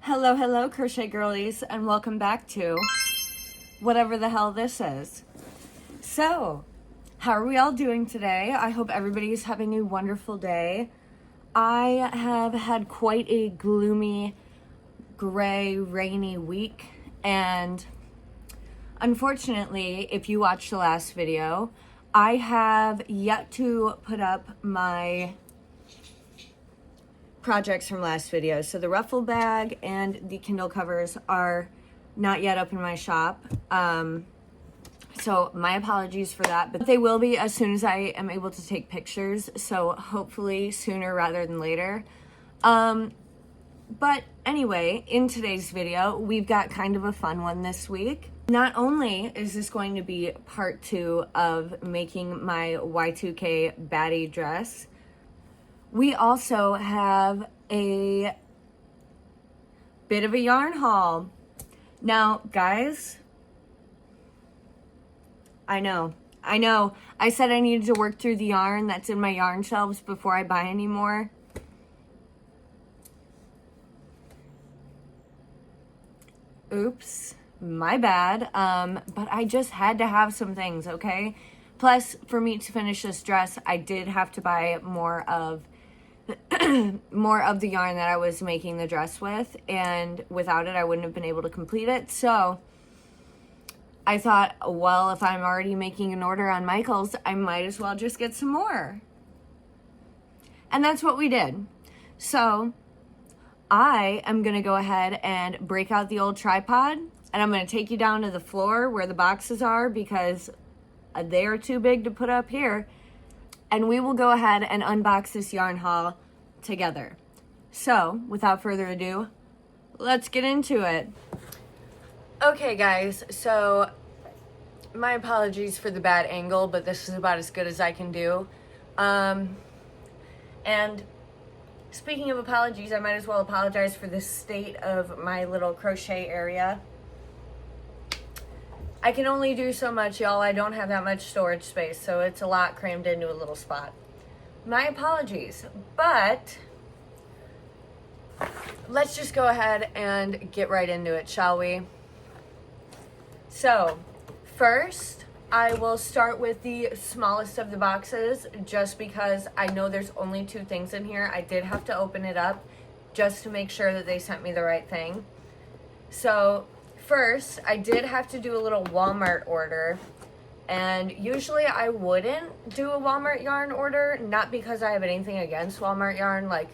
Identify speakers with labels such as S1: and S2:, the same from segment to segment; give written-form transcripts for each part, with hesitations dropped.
S1: Hello, hello, Crochet Girlies, and welcome back to whatever the hell this is. So, how are we all doing today? I hope everybody's having a wonderful day. I have had quite a gloomy, gray, rainy week, and unfortunately, if you watched the last video, I have yet to put up my projects from last video. So the ruffle bag and the Kindle covers are not yet up in my shop. So my apologies for that, but they will be as soon as I am able to take pictures. So hopefully sooner rather than later. But anyway, in today's video, we've got kind of a fun one this week. Not only is this going to be part 2 of making my Y2K Baddie dress, we also have a bit of a yarn haul. Now, guys, I know. I said I needed to work through the yarn that's in my yarn shelves before I buy any more. Oops, my bad. But I just had to have some things, okay? Plus, for me to finish this dress, I did have to buy more of the yarn that I was making the dress with, and without it I wouldn't have been able to complete it. So I thought, well, if I'm already making an order on Michael's, I might as well just get some more. And that's what we did. So I am gonna go ahead and break out the old tripod, and I'm gonna take you down to the floor where the boxes are because they are too big to put up here. And we will go ahead and unbox this yarn haul together. So, without further ado, let's get into it. Okay, guys, so my apologies for the bad angle, but this is about as good as I can do. And speaking of apologies, I might as well apologize for the state of my little crochet area. I can only do so much, y'all. I don't have that much storage space, so it's a lot crammed into a little spot. My apologies, but let's just go ahead and get right into it, shall we? So, first, I will start with the smallest of the boxes, just because I know there's only 2 things in here. I did have to open it up just to make sure that they sent me the right thing. So, first, I did have to do a little Walmart order, and usually I wouldn't do a Walmart yarn order, not because I have anything against Walmart yarn, like,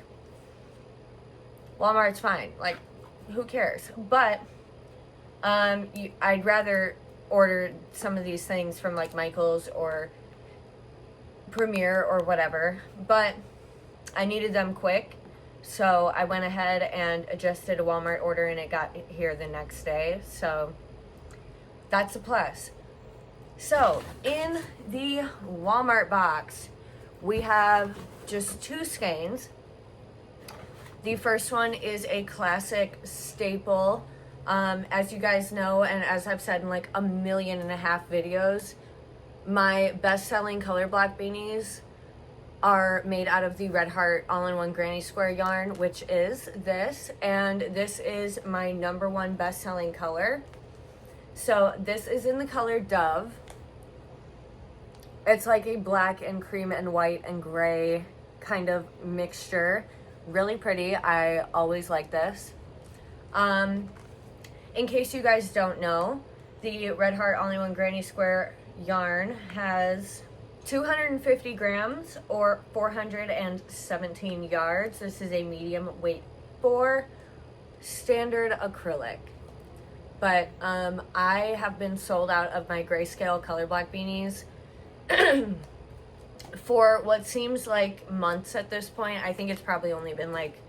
S1: Walmart's fine, like, who cares, but, I'd rather order some of these things from, like, Michael's or Premier or whatever, but I needed them quick. So I went ahead and adjusted a Walmart order, and it got here the next day. So that's a plus. So in the Walmart box, we have just 2 skeins. The first one is a classic staple. As you guys know, and as I've said in like 1.5 million videos, my best-selling color block beanies are made out of the Red Heart all-in-one granny square yarn, which is this, and this is my #1 best-selling color. So this is in the color Dove. It's like a black and cream and white and gray kind of mixture. Really pretty. I always like this. In case you guys don't know, the Red Heart all-in-one granny square yarn has 250 grams or 417 yards. This is a medium weight for standard acrylic. But I have been sold out of my grayscale color block beanies for what seems like months at this point. I think it's probably only been like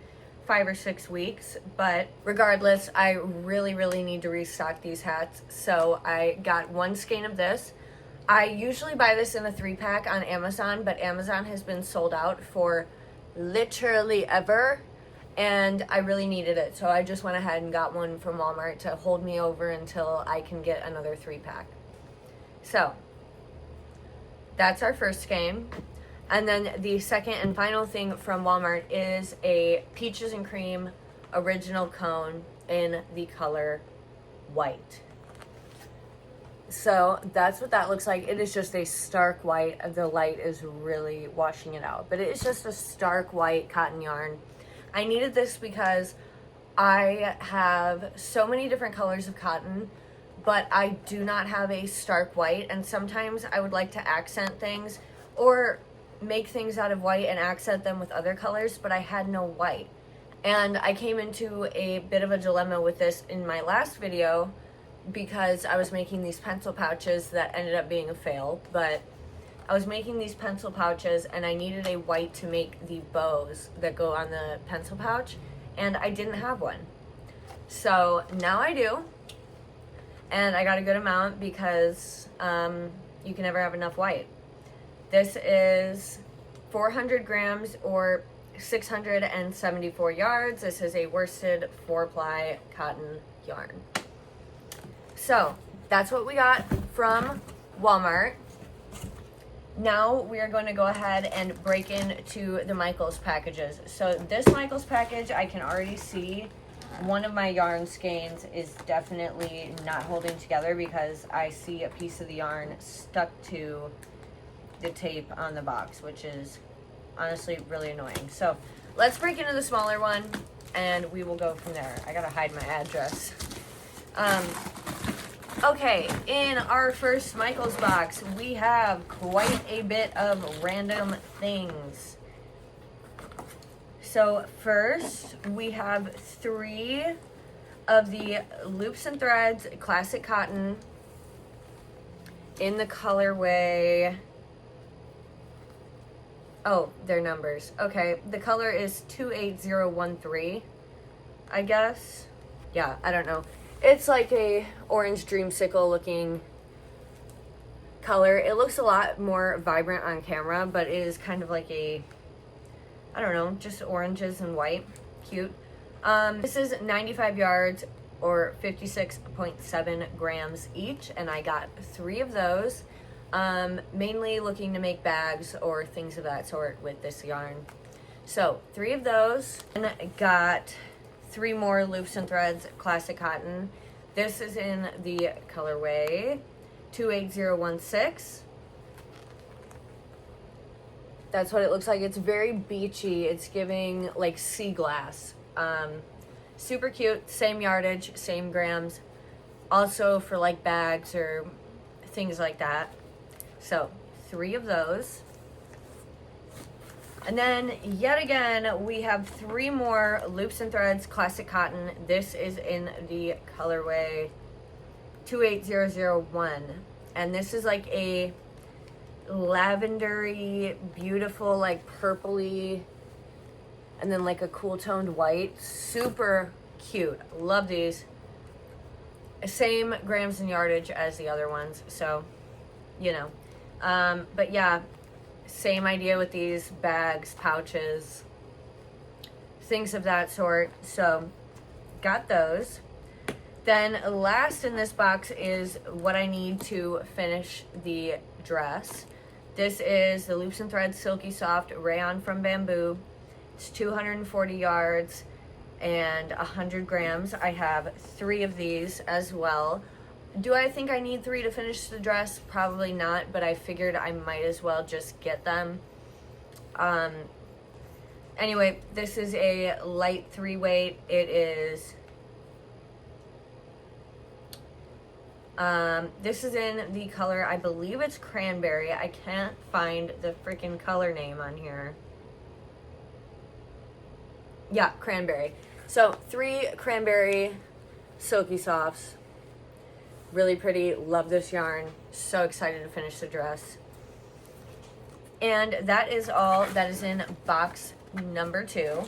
S1: 5 or 6 weeks, but regardless, I really need to restock these hats. So I got 1 skein of this. I usually buy this in a 3-pack on Amazon, but Amazon has been sold out for literally ever, and I really needed it. So I just went ahead and got one from Walmart to hold me over until I can get another 3-pack. So that's our first skein. And then the second and final thing from Walmart is a Peaches and Cream original cone in the color white. So that's what that looks like. It is just a stark white. The light is really washing it out, but it is just a stark white cotton yarn. I needed this because I have so many different colors of cotton, but I do not have a stark white, and sometimes I would like to accent things or make things out of white and accent them with other colors, but I had no white. And I came into a bit of a dilemma with this in my last video because I was making these pencil pouches that ended up being a fail, but I was making these pencil pouches and I needed a white to make the bows that go on the pencil pouch, and I didn't have one. So now I do, and I got a good amount because you can never have enough white. This is 400 grams or 674 yards. This is a worsted 4-ply cotton yarn. So that's what we got from Walmart. Now we are going to go ahead and break into the Michaels packages. So this Michaels package, I can already see one of my yarn skeins is definitely not holding together because I see a piece of the yarn stuck to the tape on the box, which is honestly really annoying. So let's break into the smaller one and we will go from there. I gotta hide my address. Okay, in our first Michaels box, we have quite a bit of random things. So first, we have 3 of the Loops and Threads Classic Cotton in the colorway. Oh, their numbers. Okay, the color is 28013, I guess. Yeah, I don't know. It's like a orange dreamsicle looking color. It looks a lot more vibrant on camera, but it is kind of like a, I don't know, just oranges and white. Cute. This is 95 yards or 56.7 grams each, and I got 3 of those. Mainly looking to make bags or things of that sort with this yarn. So 3 of those, and I got 3 more Loops and Threads Classic Cotton. This is in the colorway 28016. That's what it looks like. It's very beachy. It's giving like sea glass. Super cute. Same yardage, same grams. Also for like bags or things like that. So 3 of those. And then yet again, we have 3 more Loops and Threads Classic Cotton. This is in the colorway 28001. And this is like a lavendery, beautiful, like purpley, and then like a cool toned white. Super cute. Love these. Same grams and yardage as the other ones. So, you know. But yeah. Same idea with these bags, pouches, things of that sort. So, got those. Then last in this box is what I need to finish the dress. This is the Loops and Threads Silky Soft Rayon from Bamboo. It's 240 yards and 100 grams. I have 3 of these as well. Do I think I need 3 to finish the dress? Probably not, but I figured I might as well just get them. Anyway, this is a light 3 weight. It is, this is in the color, I believe it's cranberry. I can't find the freaking color name on here. Yeah, cranberry. So 3 cranberry silky softs. Really pretty. Love this yarn. So excited to finish the dress. And that is all that is in box number 2.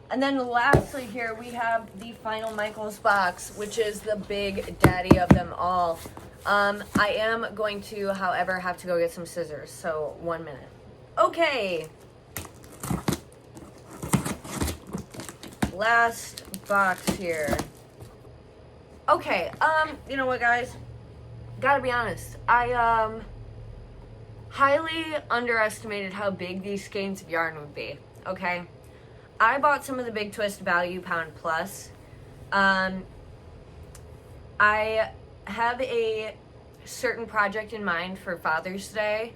S1: And then lastly here we have the final Michaels box, which is the big daddy of them all. I am going to, however, have to go get some scissors. So 1 minute. Okay. Last box here. Okay, you know what, guys? Gotta be honest. I, highly underestimated how big these skeins of yarn would be, okay? I bought some of the Big Twist Value Pound Plus. I have a certain project in mind for Father's Day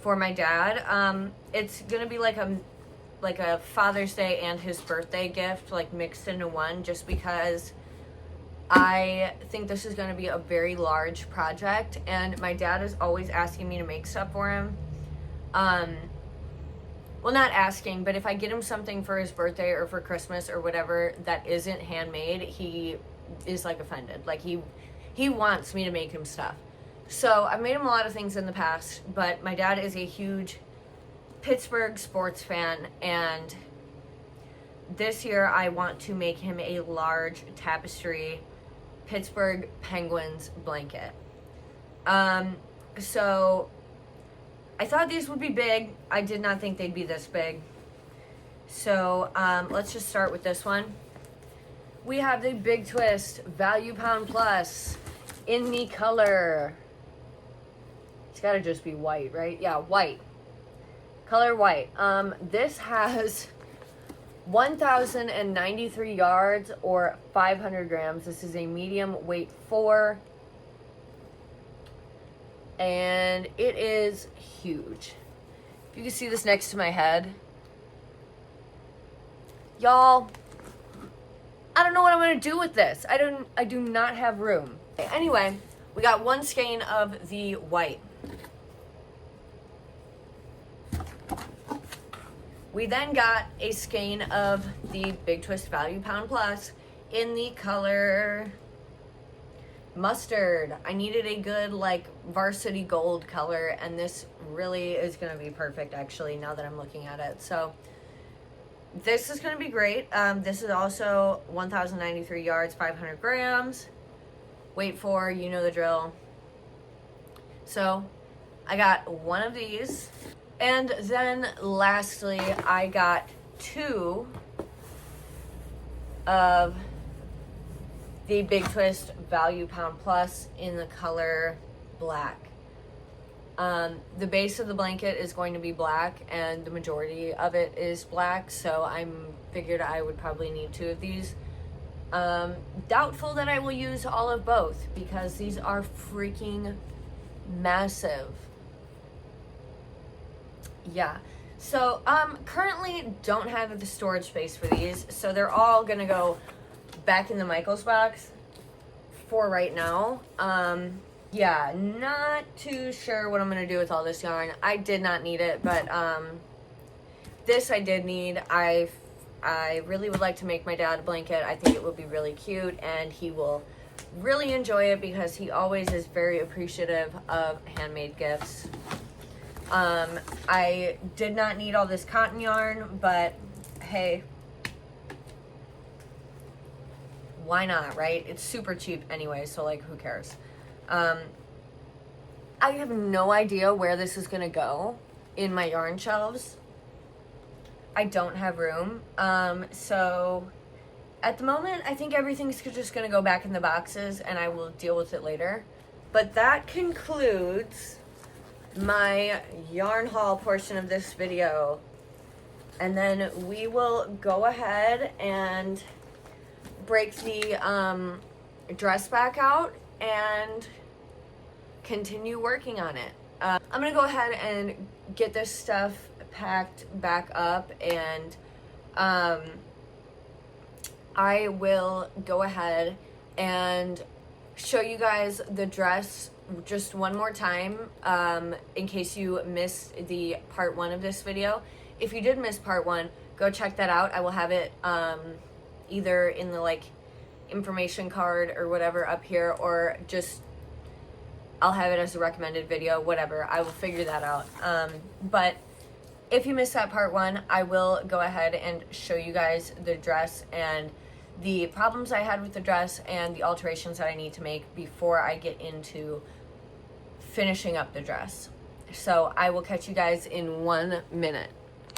S1: for my dad. It's gonna be like a Father's Day and his birthday gift, like mixed into one, just because I think this is going to be a very large project, and my dad is always asking me to make stuff for him. Well, not asking, but if I get him something for his birthday or for Christmas or whatever that isn't handmade, he is like offended. Like he wants me to make him stuff. So I've made him a lot of things in the past, but my dad is a huge Pittsburgh sports fan, and this year I want to make him a large tapestry Pittsburgh Penguins blanket. So I thought these would be big. I did not think they'd be this big. So let's just start with this one. We have the Big Twist Value Pound Plus in the color. It's gotta just be white, right? Yeah, white. Color white. This has 1,093 yards or 500 grams. This is a medium weight 4. And it is huge. If you can see this next to my head. Y'all, I don't know what I'm going to do with this. I do not have room. Anyway, we got one skein of the white. We then got a skein of the Big Twist Value Pound Plus in the color mustard. I needed a good like varsity gold color, and this really is going to be perfect actually now that I'm looking at it. So this is going to be great. This is also 1,093 yards, 500 grams. Weight 4, you know the drill. So I got one of these. And then lastly, I got 2 of the Big Twist Value Pound Plus in the color black. The base of the blanket is going to be black, and the majority of it is black, so I figured I would probably need 2 of these. Doubtful that I will use all of both, because these are freaking massive. Yeah, so currently don't have the storage space for these, so they're all gonna go back in the Michaels box for right now. Yeah, not too sure what I'm gonna do with all this yarn. I did not need it, but this I did need. I really would like to make my dad a blanket. I think it would be really cute, and he will really enjoy it because he always is very appreciative of handmade gifts. I did not need all this cotton yarn, but hey, why not, right? It's super cheap anyway, so like, who cares? I have no idea where this is gonna go in my yarn shelves. I don't have room. So at the moment, I think everything's just gonna go back in the boxes, and I will deal with it later. But that concludes my yarn haul portion of this video, and then we will go ahead and break the dress back out and continue working on it. I'm gonna go ahead and get this stuff packed back up, and I will go ahead and show you guys the dress just one more time, in case you missed the part 1 of this video. If you did miss part 1, go check that out. I will have it either in the like information card or whatever up here, or just I'll have it as a recommended video, whatever. I will figure that out. But if you missed that part 1, I will go ahead and show you guys the dress and the problems I had with the dress and the alterations that I need to make before I get into finishing up the dress. So I will catch you guys in 1 minute.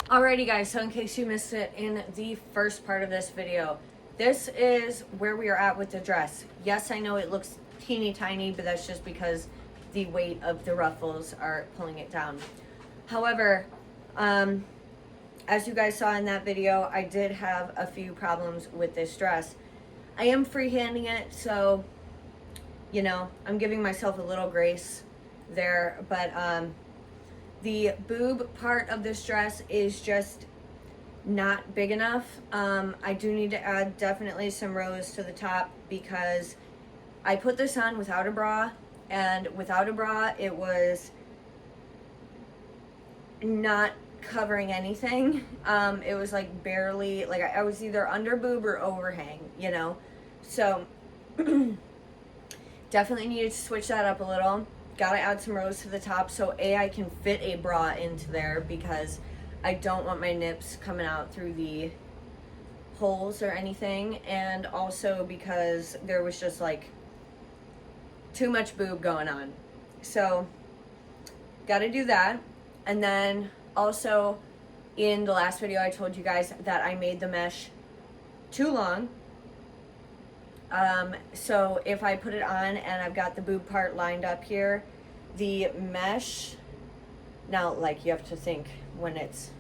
S1: Alrighty guys, so in case you missed it in the first part of this video, this is where we are at with the dress. Yes, I know it looks teeny tiny, but that's just because the weight of the ruffles are pulling it down. However, I as you guys saw in that video, I did have a few problems with this dress. I am freehanding it, so, you know, I'm giving myself a little grace there, but the boob part of this dress is just not big enough. I do need to add definitely some rows to the top because I put this on without a bra, and without a bra it was not covering anything. It was like barely, like I was either under boob or overhang, you know, so definitely needed to switch that up a little. Gotta add some rows to the top so I can fit a bra into there because I don't want my nips coming out through the holes or anything, and also because there was just like too much boob going on. So gotta do that. And then also in the last video I told you guys that I made the mesh too long. So if I put it on and I've got the boob part lined up here, the mesh, now like you have to think when it's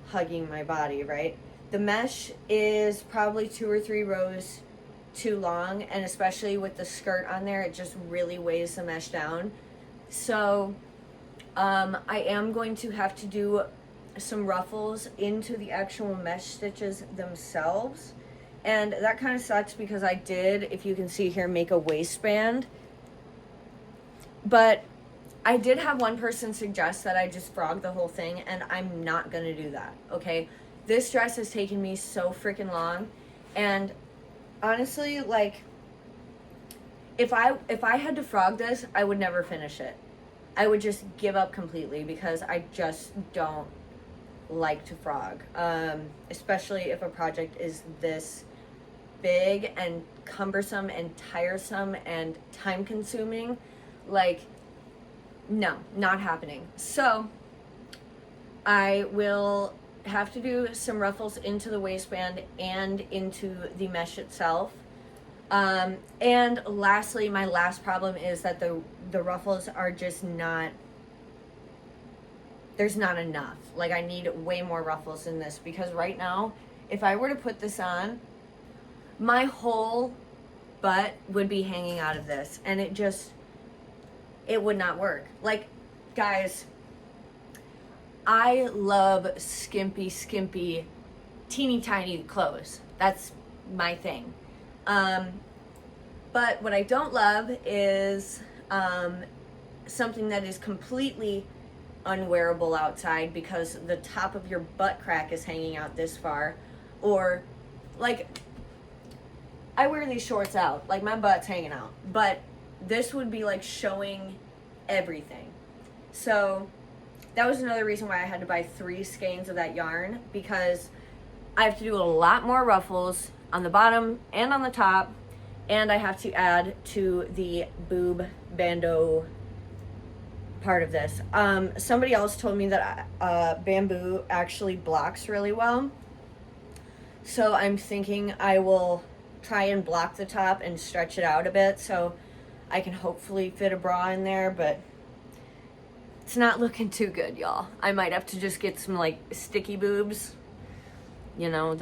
S1: hugging my body, right? The mesh is probably 2 or 3 rows too long, and especially with the skirt on there, it just really weighs the mesh down. So I am going to have to do some ruffles into the actual mesh stitches themselves. And that kind of sucks because I did, if you can see here, make a waistband. But I did have one person suggest that I just frog the whole thing, and I'm not going to do that, okay? This dress has taken me so freaking long, and honestly, like, if I had to frog this, I would never finish it. I would just give up completely because I just don't like to frog, especially if a project is this big and cumbersome and tiresome and time consuming. Like, no, not happening. So I will have to do some ruffles into the waistband and into the mesh itself. And lastly, my last problem is that the ruffles are just not, there's not enough. Like, I need way more ruffles in this because right now, if I were to put this on, my whole butt would be hanging out of this, and it would not work. Like, guys, I love skimpy, teeny tiny clothes. That's my thing. But what I don't love is something that is completely unwearable outside because the top of your butt crack is hanging out this far. Or, like, I wear these shorts out, like my butt's hanging out, but this would be like showing everything. So that was another reason why I had to buy 3 skeins of that yarn, because I have to do a lot more ruffles on the bottom and on the top, and I have to add to the boob bandeau part of this. Somebody else told me that bamboo actually blocks really well, so I'm thinking I will try and block the top and stretch it out a bit so I can hopefully fit a bra in there, but it's not looking too good, y'all. I might have to just get some like sticky boobs, you know,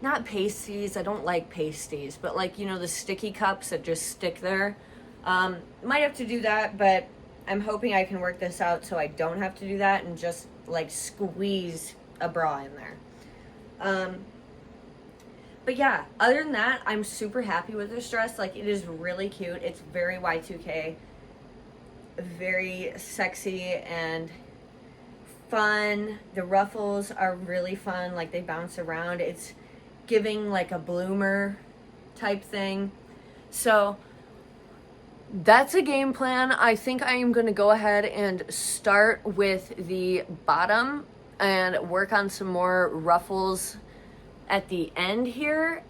S1: not pasties, I don't like pasties, but like, you know, the sticky cups that just stick there. Might have to do that, but I'm hoping I can work this out so I don't have to do that and just like squeeze a bra in there. But yeah, other than that, I'm super happy with this dress. Like, it is really cute. It's very Y2K, very sexy and fun. The ruffles are really fun. Like, they bounce around. It's giving like a bloomer type thing. So that's a game plan. I think I am going to go ahead and start with the bottom and work on some more ruffles at the end here.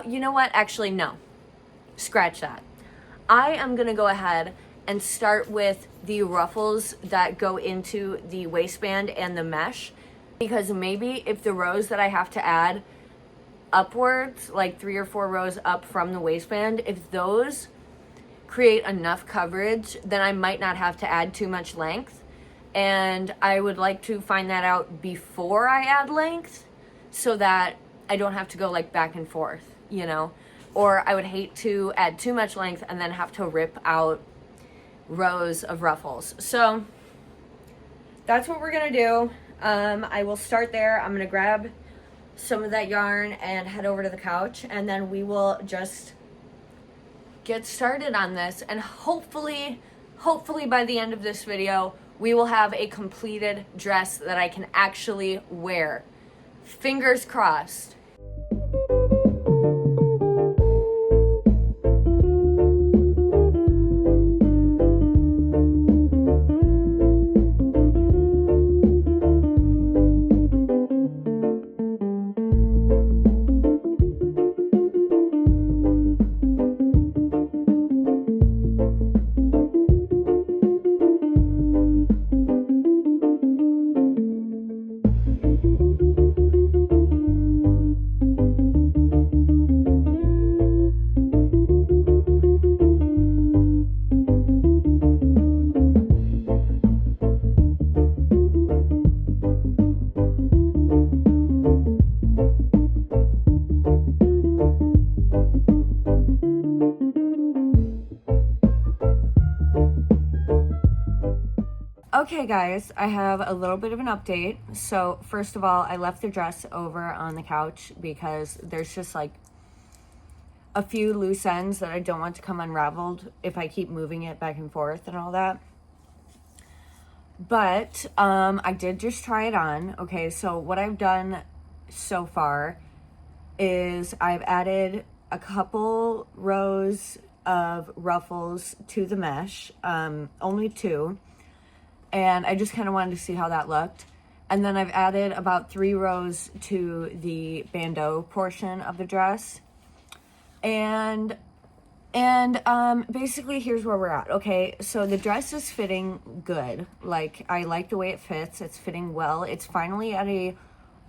S1: You know what? Actually, no. Scratch that. I am going to go ahead and start with the ruffles that go into the waistband and the mesh, because maybe if the rows that I have to add upwards, like 3 or 4 rows up from the waistband, if those create enough coverage, then I might not have to add too much length. and I would like to find that out before I add length so that I don't have to go like back and forth, you know, or I would hate to add too much length and then have to rip out rows of ruffles. So that's what we're gonna do. I will start there. I'm gonna grab some of that yarn and head over to the couch, and then we will just get started on this, and hopefully by the end of this video we will have a completed dress that I can actually wear. Fingers crossed. Okay guys, I have a little bit of an update. So first of all, I left the dress over on the couch because there's just like a few loose ends that I don't want to come unraveled if I keep moving it back and forth and all that. But I did just try it on. Okay, so what I've done so far is I've added a couple rows of ruffles to the mesh, only 2. And I just kind of wanted to see how that looked. And then I've added about 3 rows to the bandeau portion of the dress. And basically here's where we're at. Okay, so the dress is fitting good. Like, I like the way it fits. It's fitting well. It's finally at a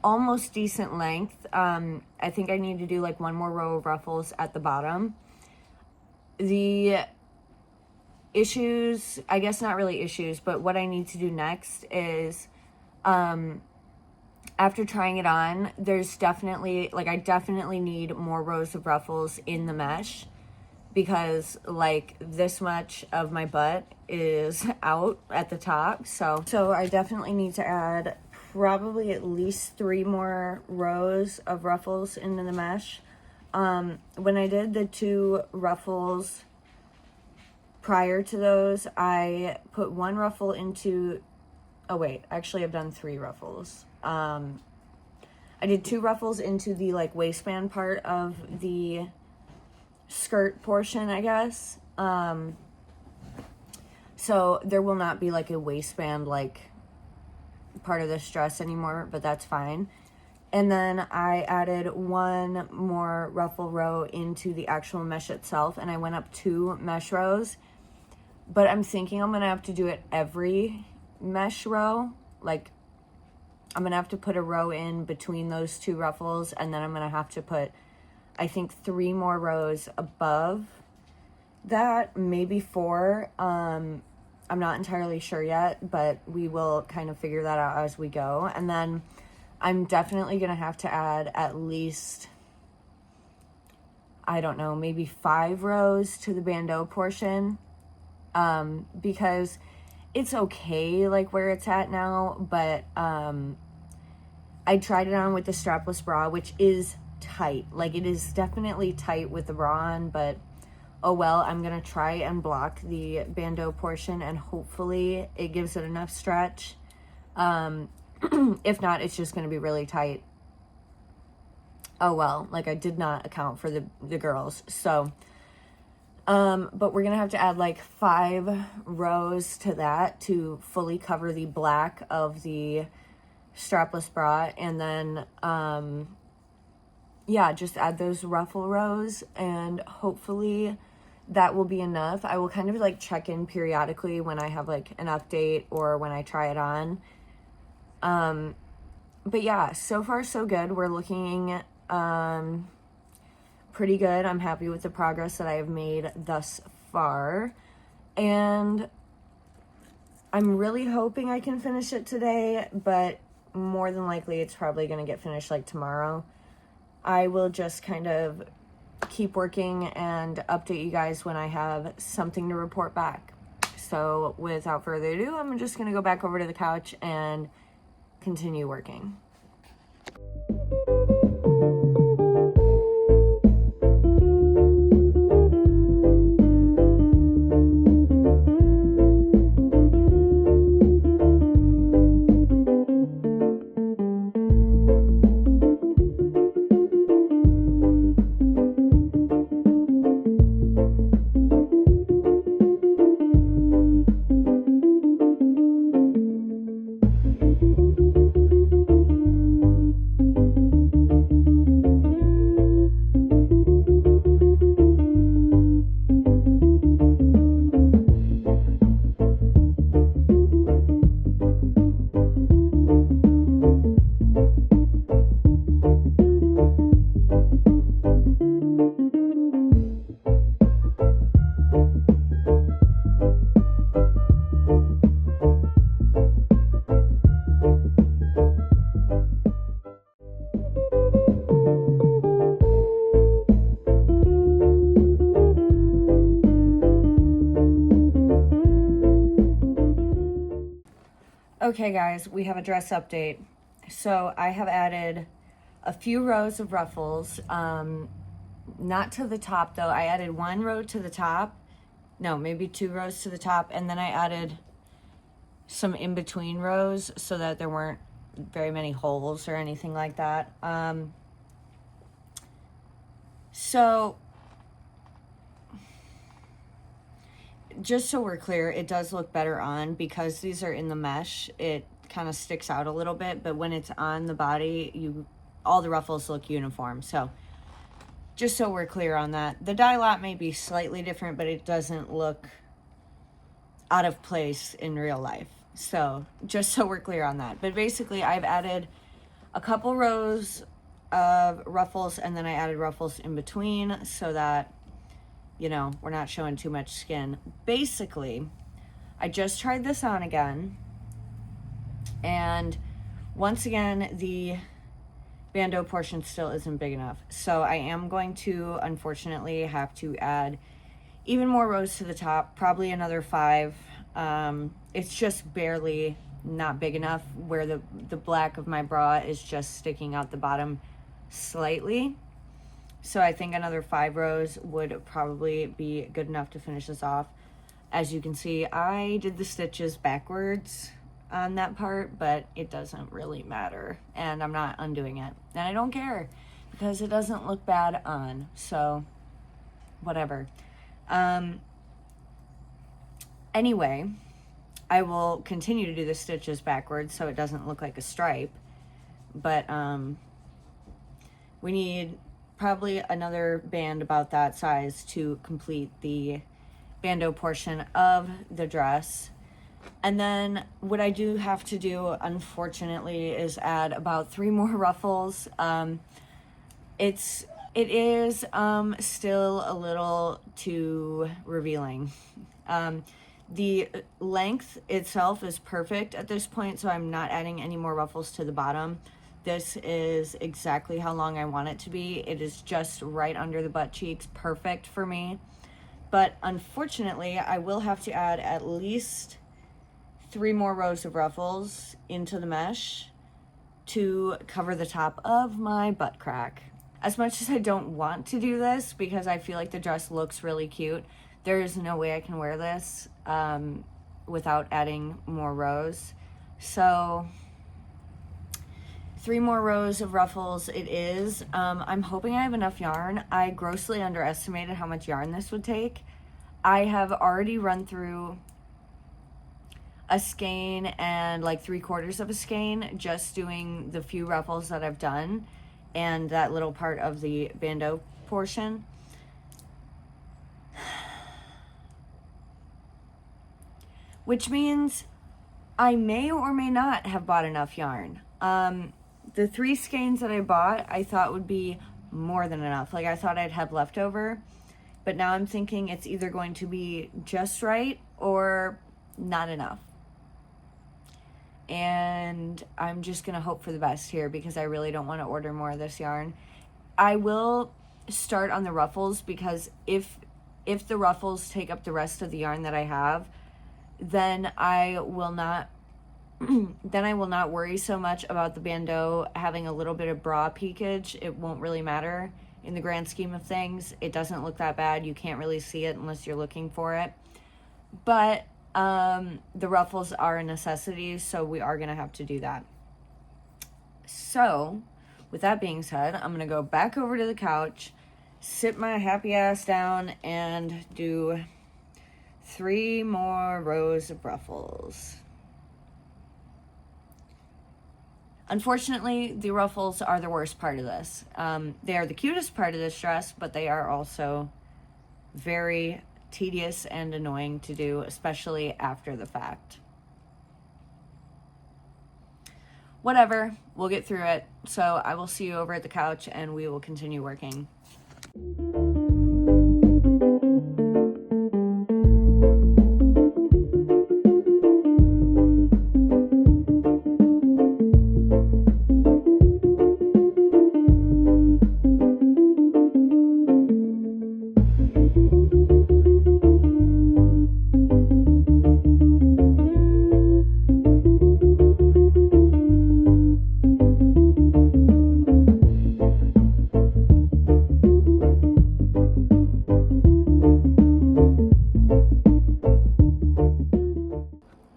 S1: almost decent length. I think I need to do like 1 more row of ruffles at the bottom. The issues, I guess not really issues, but what I need to do next is, after trying it on, there's definitely, like, I definitely need more rows of ruffles in the mesh, because like this much of my butt is out at the top. So I definitely need to add probably at least 3 more rows of ruffles into the mesh. When I did the 2 ruffles prior to those, I put 1 ruffle into, oh wait, actually I've done 3 ruffles. I did 2 ruffles into the like waistband part of the skirt portion, I guess. So there will not be like a waistband like part of this dress anymore, but that's fine. And then I added 1 more ruffle row into the actual mesh itself, and I went up 2 mesh rows. But I'm thinking I'm gonna have to do it every mesh row. Like, I'm gonna have to put a row in between those 2 ruffles, and then I'm gonna have to put, I think, 3 more rows above that, maybe 4. I'm not entirely sure yet, but we will kind of figure that out as we go. And then I'm definitely gonna have to add at least, I don't know, maybe 5 rows to the bandeau portion, because it's okay like where it's at now, but I tried it on with the strapless bra, which is tight. Like, it is definitely tight with the bra on, but oh well. I'm gonna try and block the bandeau portion, and hopefully it gives it enough stretch. If not, it's just gonna be really tight. Oh well, like, I did not account for the girls. So but we're gonna have to add like 5 rows to that to fully cover the black of the strapless bra. And then yeah, just add those ruffle rows, and hopefully that will be enough. I will kind of like check in periodically when I have like an update or when I try it on. But yeah, so far so good. We're looking pretty good. I'm happy with the progress that I have made thus far. And I'm really hoping I can finish it today, but more than likely it's probably going to get finished like tomorrow. I will just kind of keep working and update you guys when I have something to report back. So without further ado, I'm just going to go back over to the couch and continue working. Okay guys, we have a dress update. So I have added a few rows of ruffles, not to the top though. I added one row to the top, no, maybe 2 rows to the top, and then I added some in between rows so that there weren't very many holes or anything like that. So just so we're clear, it does look better on because these are in the mesh. It kind of sticks out a little bit, but when it's on the body, all the ruffles look uniform. So just so we're clear on that, the dye lot may be slightly different, but it doesn't look out of place in real life. So just so we're clear on that. But basically, I've added a couple rows of ruffles, and then I added ruffles in between so that, you know, we're not showing too much skin. Basically, I just tried this on again, and once again, the bandeau portion still isn't big enough. So I am going to, unfortunately, have to add even more rows to the top, probably another 5. It's just barely not big enough where the black of my bra is just sticking out the bottom slightly. So I think another 5 rows would probably be good enough to finish this off. As you can see, I did the stitches backwards on that part, but it doesn't really matter, and I'm not undoing it. And I don't care because it doesn't look bad on, so whatever. Anyway, I will continue to do the stitches backwards so it doesn't look like a stripe, but we need probably another band about that size to complete the bandeau portion of the dress. And then what I do have to do, unfortunately, is add about 3 more ruffles. It is still a little too revealing. The length itself is perfect at this point, so I'm not adding any more ruffles to the bottom. This is exactly how long I want it to be. It is just right under the butt cheeks, perfect for me. But unfortunately, I will have to add at least 3 more rows of ruffles into the mesh to cover the top of my butt crack. As much as I don't want to do this because I feel like the dress looks really cute, there is no way I can wear this without adding more rows. So 3 more rows of ruffles it is. I'm hoping I have enough yarn. I grossly underestimated how much yarn this would take. I have already run through a skein and like 3/4 of a skein just doing the few ruffles that I've done and that little part of the bandeau portion. Which means I may or may not have bought enough yarn. The 3 skeins that I bought, I thought would be more than enough. Like I thought I'd have leftover, but now I'm thinking it's either going to be just right or not enough. and I'm just gonna hope for the best here because I really don't want to order more of this yarn. I will start on the ruffles because if the ruffles take up the rest of the yarn that I have, then I will not worry so much about the bandeau having a little bit of bra peakage. It won't really matter in the grand scheme of things. It doesn't look that bad. You can't really see it unless you're looking for it. But the ruffles are a necessity, so we are gonna have to do that. So with that being said, I'm gonna go back over to the couch, sit my happy ass down, and do 3 more rows of ruffles. Unfortunately, the ruffles are the worst part of this. They are the cutest part of this dress, but they are also very tedious and annoying to do, especially after the fact. Whatever, we'll get through it. So I will see you over at the couch and we will continue working.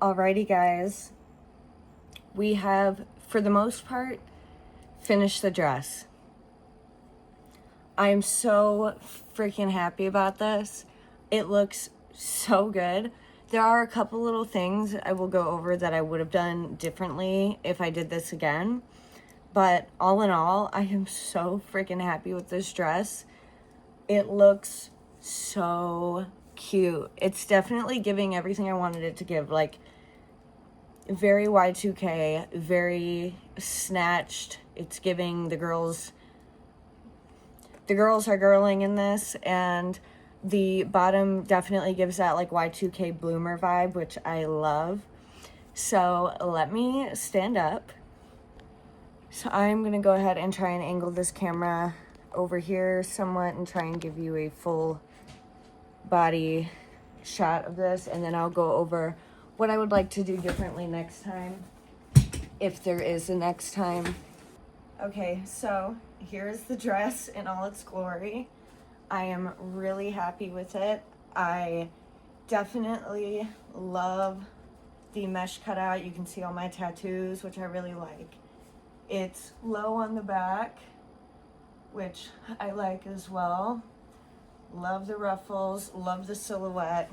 S1: Alrighty guys, we have, for the most part, finished the dress. I'm so freaking happy about this. It looks so good. There are a couple little things I will go over that I would have done differently if I did this again. But all in all, I am so freaking happy with this dress. It looks so cute. It's definitely giving everything I wanted it to give, like very Y2K, very snatched. It's giving the girls are girling in this, and the bottom definitely gives that like Y2K bloomer vibe, which I love. So let me stand up. So I'm gonna go ahead and try and angle this camera over here somewhat and try and give you a full body shot of this, and then I'll go over what I would like to do differently next time, if there is a next time. Okay, so here's the dress in all its glory. I am really happy with it. I definitely love the mesh cutout. You can see all my tattoos, which I really like. It's low on the back, which I like as well. Love the ruffles, love the silhouette.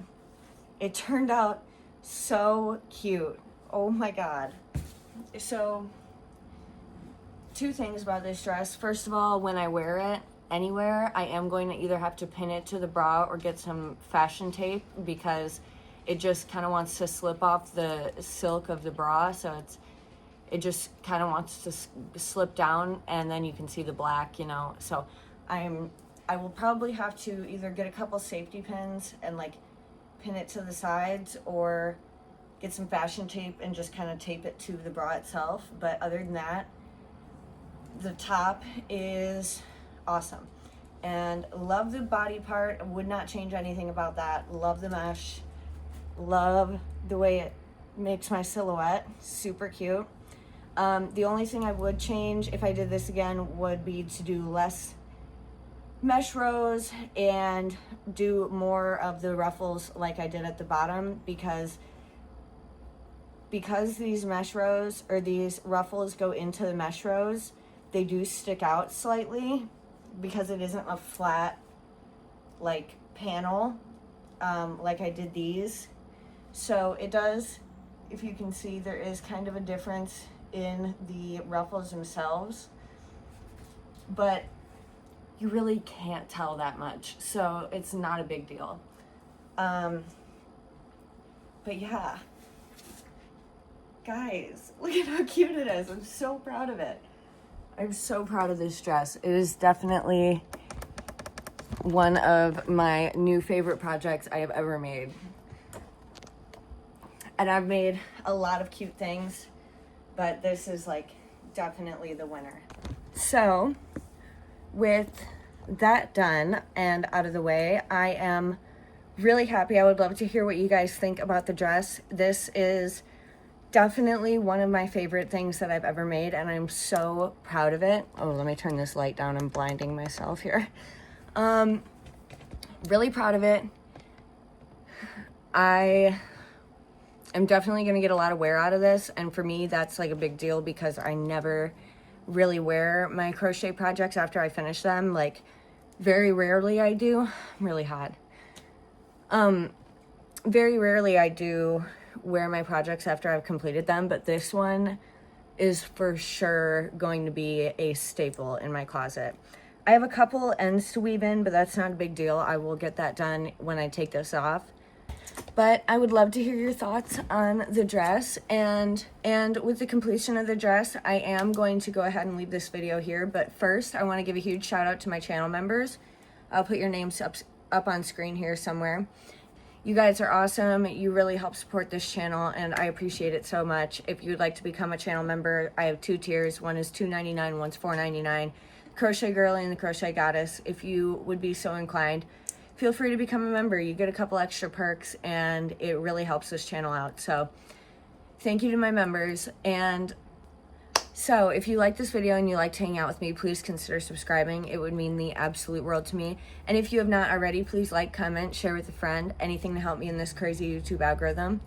S1: It turned out so cute. Oh my god. So 2 things about this dress. First of all, when I wear it anywhere, I am going to either have to pin it to the bra or get some fashion tape because it just kind of wants to slip off the silk of the bra, so it just kind of wants to slip down, and then you can see the black, you know. So I will probably have to either get a couple safety pins and like pin it to the sides, or get some fashion tape and just kind of tape it to the bra itself. But other than that, the top is awesome, and love the body part. Would not change anything about that. Love the mesh, love the way it makes my silhouette super cute. The only thing I would change if I did this again would be to do less mesh rows and do more of the ruffles like I did at the bottom, because these mesh rows, or these ruffles, go into the mesh rows, they do stick out slightly because it isn't a flat like panel like I did these. So it does, if you can see, there is kind of a difference in the ruffles themselves, but you really can't tell that much, so it's not a big deal. But yeah, guys, look at how cute it is. I'm so proud of it. I'm so proud of this dress. It is definitely one of my new favorite projects I have ever made. And I've made a lot of cute things. but this is like definitely the winner. So with that done and out of the way, I am really happy. I would love to hear what you guys think about the dress. This is definitely one of my favorite things that I've ever made, and I'm so proud of it. Oh, let me turn this light down. I'm blinding myself here. Really proud of it. I am definitely going to get a lot of wear out of this, and for me that's like a big deal because I never really wear my crochet projects after I finish them. Like, very rarely I do. I'm really hot. Very rarely I do wear my projects after I've completed them, but this one is for sure going to be a staple in my closet. I have a couple ends to weave in, but that's not a big deal. I will get that done when I take this off. But I would love to hear your thoughts on the dress, and with the completion of the dress, I am going to go ahead and leave this video here. But first, I want to give a huge shout out to my channel members. I'll put your names up on screen here somewhere. You guys are awesome. You really help support this channel, and I appreciate it so much. If you'd like to become a channel member, I have 2 tiers. One is $2.99, one's $4.99. Crochet Girlie and the Crochet Goddess. If you would be so inclined, feel free to become a member. You get a couple extra perks, and it really helps this channel out. So thank you to my members. And so if you like this video and you like to hang out with me, please consider subscribing. It would mean the absolute world to me. And if you have not already, please like, comment, share with a friend. Anything to help me in this crazy YouTube algorithm.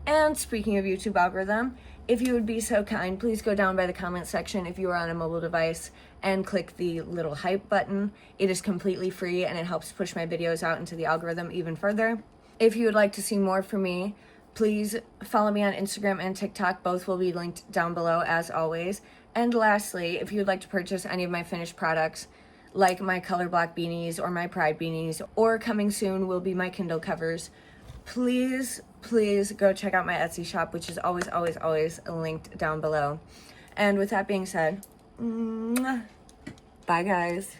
S1: And speaking of YouTube algorithm, if you would be so kind, please go down by the comment section if you are on a mobile device and click the little hype button. It is completely free, and it helps push my videos out into the algorithm even further. If you would like to see more from me, please follow me on Instagram and TikTok. Both will be linked down below as always. And lastly, if you would like to purchase any of my finished products, like my color block beanies or my pride beanies, or coming soon will be my Kindle covers, please go check out my Etsy shop, which is always linked down below. And with that being said, bye guys.